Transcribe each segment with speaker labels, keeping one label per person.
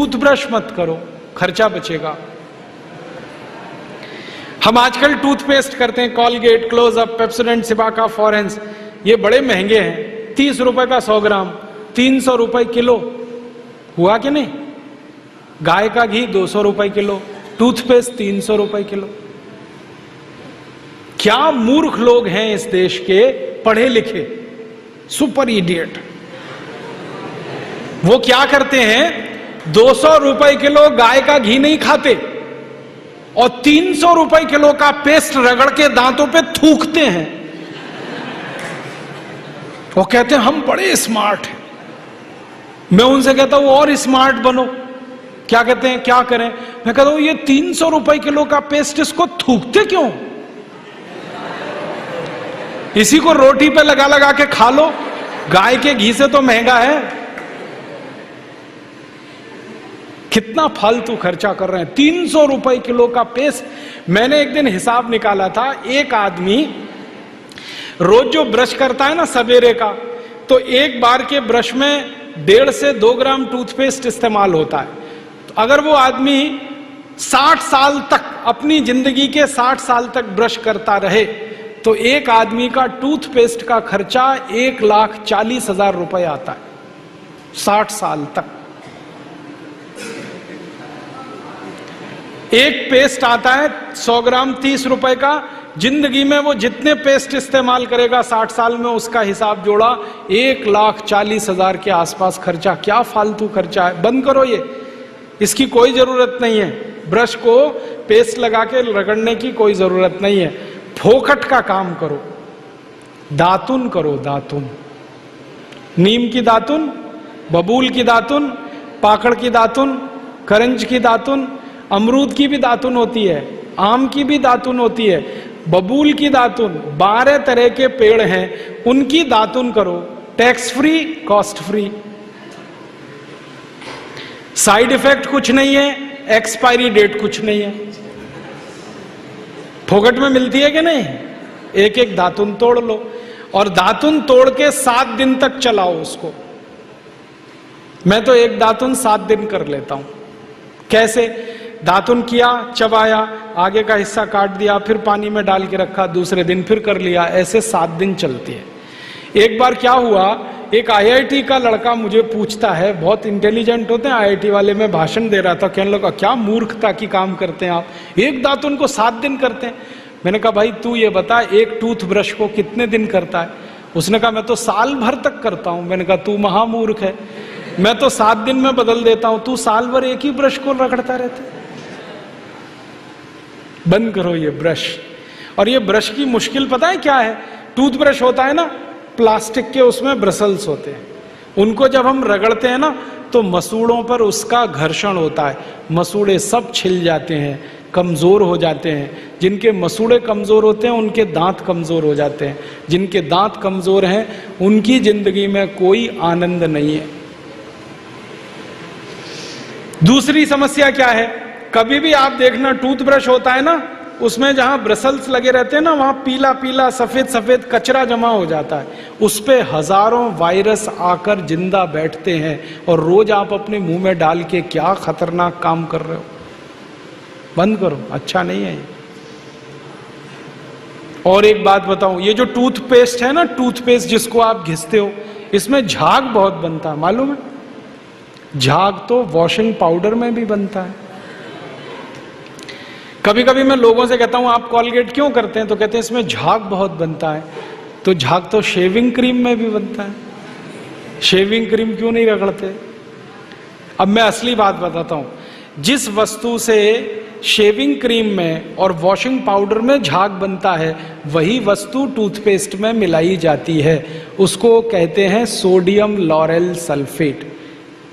Speaker 1: Toothbrush मत करो, खर्चा बचेगा। हम आजकल टूथपेस्ट करते हैं, कॉलगेट, क्लोजअप, पेप्सोडेंट, सिबाका, फॉरेंस, ये बड़े महंगे हैं। 30 रुपए का 100 ग्राम, 300 रुपए किलो, हुआ कि नहीं? गाय का घी 200 रुपए किलो, टूथपेस्ट 300 रुपए किलो। क्या मूर्ख लोग हैं इस देश के, पढ़े लिखे, सुपर इडियट। वो क्या करते हैं, 200 रुपए किलो गाय का घी नहीं खाते और 300 रुपए किलो का पेस्ट रगड़ के दांतों पे थूकते हैं। वो कहते हैं हम बड़े स्मार्ट हैं। मैं उनसे कहता हूं और स्मार्ट बनो। क्या कहते हैं, क्या करें? मैं कहता हूं ये 300 रुपए किलो का पेस्ट, इसको थूकते क्यों? इसी को रोटी पे लगा लगा के खा लो, गाय के घी से तो महंगा है। कितना फालतू खर्चा कर रहे हैं। 300 रुपए किलो का पेस्ट। मैंने एक दिन हिसाब निकाला था, एक आदमी रोज जो ब्रश करता है ना सवेरे का, तो एक बार के ब्रश में 1.5 से 2 ग्राम टूथपेस्ट इस्तेमाल होता है। तो अगर वो आदमी 60 साल तक, अपनी जिंदगी के 60 साल तक ब्रश करता रहे, तो एक आदमी का टूथपेस्ट का खर्चा 1,40,000 रुपए आता है 60 साल तक। एक पेस्ट आता है 100 ग्राम 30 रुपए का। जिंदगी में वो जितने पेस्ट इस्तेमाल करेगा 60 साल में, उसका हिसाब जोड़ा 1,40,000 के आसपास खर्चा। क्या फालतू खर्चा है, बंद करो ये, इसकी कोई जरूरत नहीं है। ब्रश को पेस्ट लगा के रगड़ने की कोई जरूरत नहीं है। फोकट का काम करो, दातुन करो, दातुन, नीम की दातुन, बबूल की दातुन, पाकड़ की दातुन, करंज की दातुन, अमरूद की भी दातुन होती है, आम की भी दातुन होती है, बबूल की दातुन, 12 तरह के पेड़ हैं, उनकी दातुन करो। Tax free, cost free, side effect कुछ नहीं है, एक्सपायरी डेट कुछ नहीं है। फोकट में मिलती है कि नहीं? एक एक दातुन तोड़ लो और दातुन तोड़ के 7 दिन तक चलाओ उसको। मैं तो एक दातुन 7 दिन कर लेता हूं। कैसे? दातुन किया, चबाया, आगे का हिस्सा काट दिया, फिर पानी में डाल के रखा, दूसरे दिन फिर कर लिया, ऐसे 7 दिन चलती है। एक बार क्या हुआ, एक IIT का लड़का मुझे पूछता है, बहुत इंटेलिजेंट होते हैं IIT वाले, मैं भाषण दे रहा था, कहने लगा क्या मूर्खता की काम करते हैं आप, एक दातुन को 7 दिन करते हैं। मैंने कहा भाई तू ये बता, एक टूथब्रश को कितने दिन करता है? उसने कहा मैं तो साल भर तक करता हूं। मैंने कहा तू महामूर्ख है, मैं तो 7 दिन में बदल देता हूं, तू साल भर एक ही ब्रश को रगड़ता रहता है। बंद करो ये ब्रश। और ये ब्रश की मुश्किल पता है क्या है? टूथब्रश होता है ना प्लास्टिक के, उसमें ब्रसल्स होते हैं, उनको जब हम रगड़ते हैं ना तो मसूड़ों पर उसका घर्षण होता है, मसूड़े सब छिल जाते हैं, कमजोर हो जाते हैं। जिनके मसूड़े कमजोर होते हैं उनके दांत कमजोर हो जाते हैं, जिनके दांत कमजोर हैं उनकी जिंदगी में कोई आनंद नहीं है। दूसरी समस्या क्या है? कभी भी आप देखना टूथब्रश होता है ना, उसमें जहां ब्रसल्स लगे रहते हैं ना, वहां पीला पीला सफेद सफेद कचरा जमा हो जाता है, उस पे हजारों वायरस आकर जिंदा बैठते हैं और रोज आप अपने मुंह में डाल के क्या खतरनाक काम कर रहे हो। बंद करो, अच्छा नहीं है ये। और एक बात बताऊं, ये जो टूथपेस्ट है ना, टूथपेस्ट जिसको आप घिसते हो, इसमें झाग बहुत बनता है, मालूम है? झाग तो वॉशिंग पाउडर में भी बनता है। कभी कभी मैं लोगों से कहता हूं आप कॉलगेट क्यों करते हैं, तो कहते हैं इसमें झाग बहुत बनता है। तो झाग तो शेविंग क्रीम में भी बनता है, शेविंग क्रीम क्यों नहीं रगड़ते? अब मैं असली बात बताता हूं, जिस वस्तु से शेविंग क्रीम में और वॉशिंग पाउडर में झाग बनता है, वही वस्तु टूथपेस्ट में मिलाई जाती है, उसको कहते हैं सोडियम लॉरेल सल्फेट।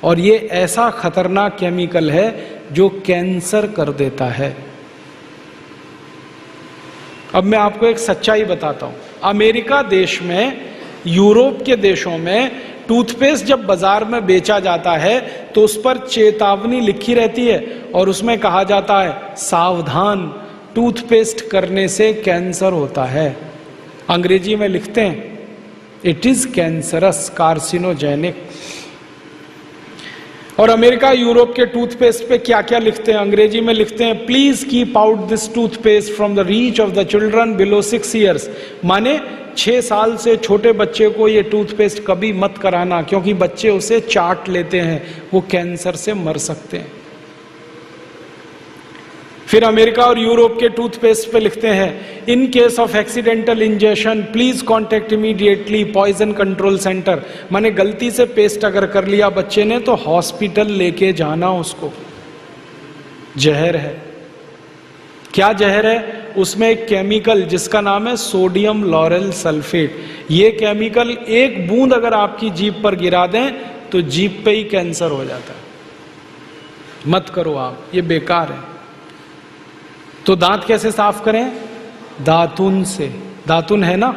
Speaker 1: और ये ऐसा खतरनाक केमिकल है जो कैंसर कर देता है। अब मैं आपको एक सच्चाई बताता हूं, अमेरिका देश में, यूरोप के देशों में टूथपेस्ट जब बाजार में बेचा जाता है तो उस पर चेतावनी लिखी रहती है और उसमें कहा जाता है सावधान, टूथपेस्ट करने से कैंसर होता है। अंग्रेजी में लिखते हैं इट इज कैंसरस, कार्सिनोजेनिक। और अमेरिका यूरोप के टूथपेस्ट पे क्या क्या लिखते हैं, अंग्रेजी में लिखते हैं, please keep out this toothpaste from the reach of the children below 6 years। माने 6 साल से छोटे बच्चे को ये टूथपेस्ट कभी मत कराना, क्योंकि बच्चे उसे चाट लेते हैं, वो कैंसर से मर सकते हैं। फिर अमेरिका और यूरोप के टूथपेस्ट पे लिखते हैं, in case of accidental injection please contact immediately poison control centre. माने गलती से पेस्ट अगर कर लिया बच्चे ने तो हॉस्पिटल लेके जाना उसको। जहर है। क्या जहर है? उसमें एक केमिकल जिसका नाम है सोडियम लॉरेल सल्फेट। ये केमिकल एक बूंद अगर आपकी जीभ पर गिरा दें तो जीभ पे ही कैंसर हो जाता है। मत करो आप, ये बेकार है। तो दांत कैसे साफ करें? दातुन से। दातुन है ना,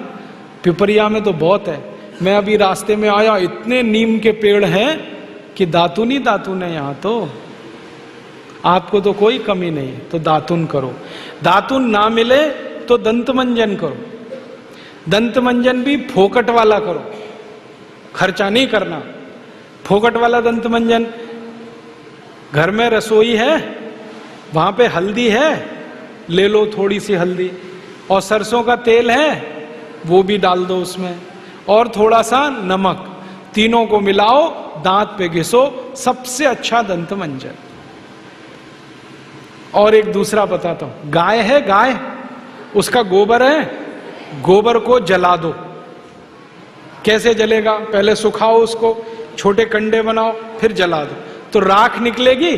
Speaker 1: पिपरिया में तो बहुत है। मैं अभी रास्ते में आया, इतने नीम के पेड़ हैं कि दातुन ही दातुन है यहां तो। आपको तो कोई कमी नहीं, तो दातुन करो। दातुन ना मिले तो दंत मंजन करो। दंत मंजन भी फोकट वाला करो, खर्चा नहीं करना। फोकट वाला दंत मंजन, घर में रसोई है, वहां पे हल्दी है, ले लो थोड़ी सी हल्दी, और सरसों का तेल है वो भी डाल दो उसमें, और थोड़ा सा नमक, तीनों को मिलाओ, दांत पे घिसो, सबसे अच्छा दंत मंजन। और एक दूसरा बताता हूं, गाय है, गाय, उसका गोबर है, गोबर को जला दो। कैसे जलेगा? पहले सुखाओ उसको, छोटे कंडे बनाओ, फिर जला दो, तो राख निकलेगी।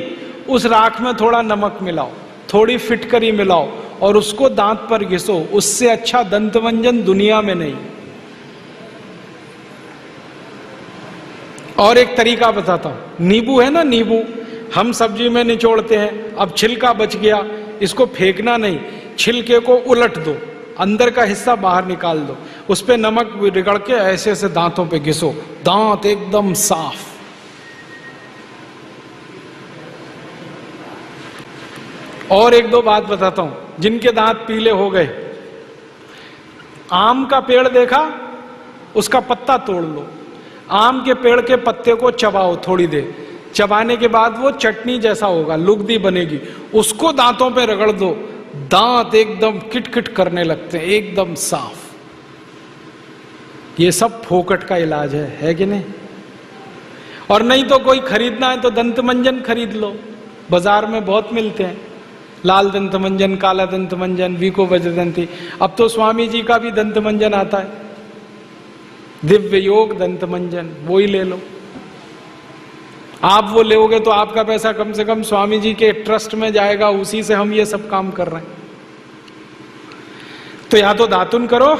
Speaker 1: उस राख में थोड़ा नमक मिलाओ, थोड़ी फिटकरी मिलाओ, और उसको दांत पर घिसो। उससे अच्छा दंतमंजन दुनिया में नहीं। और एक तरीका बताता हूं, नींबू है ना, नींबू हम सब्जी में निचोड़ते हैं। अब छिलका बच गया, इसको फेंकना नहीं, छिलके को उलट दो, अंदर का हिस्सा बाहर निकाल दो, उस पे नमक रगड़ के ऐसे ऐसे दांतों पे घिसो, दांत एकदम साफ। और एक दो बात बताता हूं, जिनके दांत पीले हो गए, आम का पेड़ देखा, उसका पत्ता तोड़ लो, आम के पेड़ के पत्ते को चबाओ थोड़ी देर, चबाने के बाद वो चटनी जैसा होगा, लुगदी बनेगी, उसको दांतों पे रगड़ दो, दांत एकदम किटकिट करने लगते हैं, एकदम साफ। ये सब फोकट का इलाज है कि नहीं? और नहीं तो कोई खरीदना है तो दंत मंजन खरीद लो, बाजार में बहुत मिलते हैं, लाल दंत मंजन, काला दंत मंजन, वीको वज्रदंती। अब तो स्वामी जी का भी दंत मंजन आता है, दिव्य योग दंत मंजन, वो ही ले लो। आप वो लोगे तो आपका पैसा कम से कम स्वामी जी के ट्रस्ट में जाएगा, उसी से हम ये सब काम कर रहे हैं। तो या तो दातुन करो,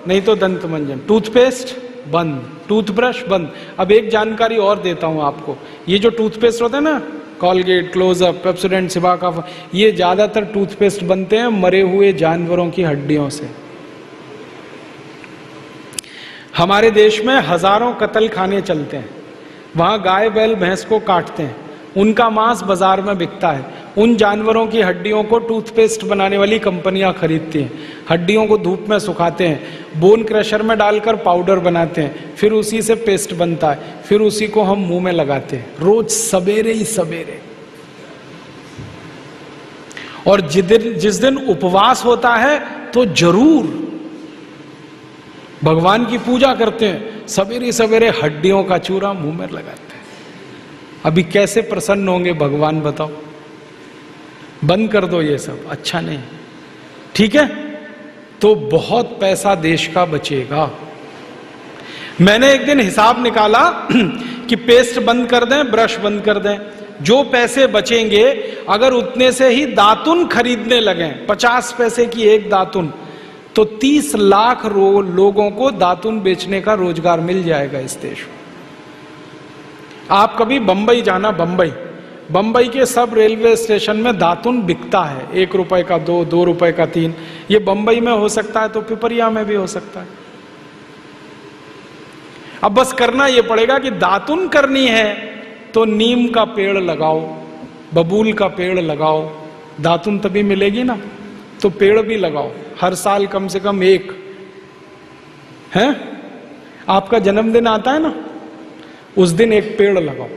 Speaker 1: नहीं तो दंत मंजन। टूथपेस्ट बंद, टूथब्रश बंद। अब एक जानकारी और देता हूं आपको, ये जो टूथपेस्ट होता है ना, कॉलगेट, क्लोजअप, पेप्सोडेंट, सिबाका, ये ज्यादातर टूथपेस्ट बनते हैं मरे हुए जानवरों की हड्डियों से। हमारे देश में हजारों कत्ल खाने चलते हैं, वहां गाय बैल भैंस को काटते हैं, उनका मांस बाजार में बिकता है। उन जानवरों की हड्डियों को टूथपेस्ट बनाने वाली कंपनियां खरीदती हैं, हड्डियों को धूप में सुखाते हैं, बोन क्रशर में डालकर पाउडर बनाते हैं, फिर उसी से पेस्ट बनता है, फिर उसी को हम मुंह में लगाते हैं रोज सवेरे ही सवेरे। और जिस दिन उपवास होता है तो जरूर भगवान की पूजा करते हैं, सवेरे सवेरे हड्डियों का चूरा मुंह में लगाते हैं। अभी कैसे प्रसन्न होंगे भगवान बताओ? बंद कर दो ये सब, अच्छा नहीं, ठीक है? तो बहुत पैसा देश का बचेगा। मैंने एक दिन हिसाब निकाला कि पेस्ट बंद कर दें, ब्रश बंद कर दें, जो पैसे बचेंगे अगर उतने से ही दातुन खरीदने लगे, 50 पैसे की एक दातुन, तो 30 लाख लोगों को दातुन बेचने का रोजगार मिल जाएगा इस देश में। आप कभी बंबई जाना, बंबई के सब रेलवे स्टेशन में दातुन बिकता है, 1 रुपए का 2, 2 रुपए का 3। ये बंबई में हो सकता है तो पिपरिया में भी हो सकता है। अब बस करना ये पड़ेगा कि दातुन करनी है तो नीम का पेड़ लगाओ, बबूल का पेड़ लगाओ, दातुन तभी मिलेगी ना। तो पेड़ भी लगाओ, हर साल कम से कम एक है। आपका जन्मदिन आता है ना, उस दिन एक पेड़ लगाओ।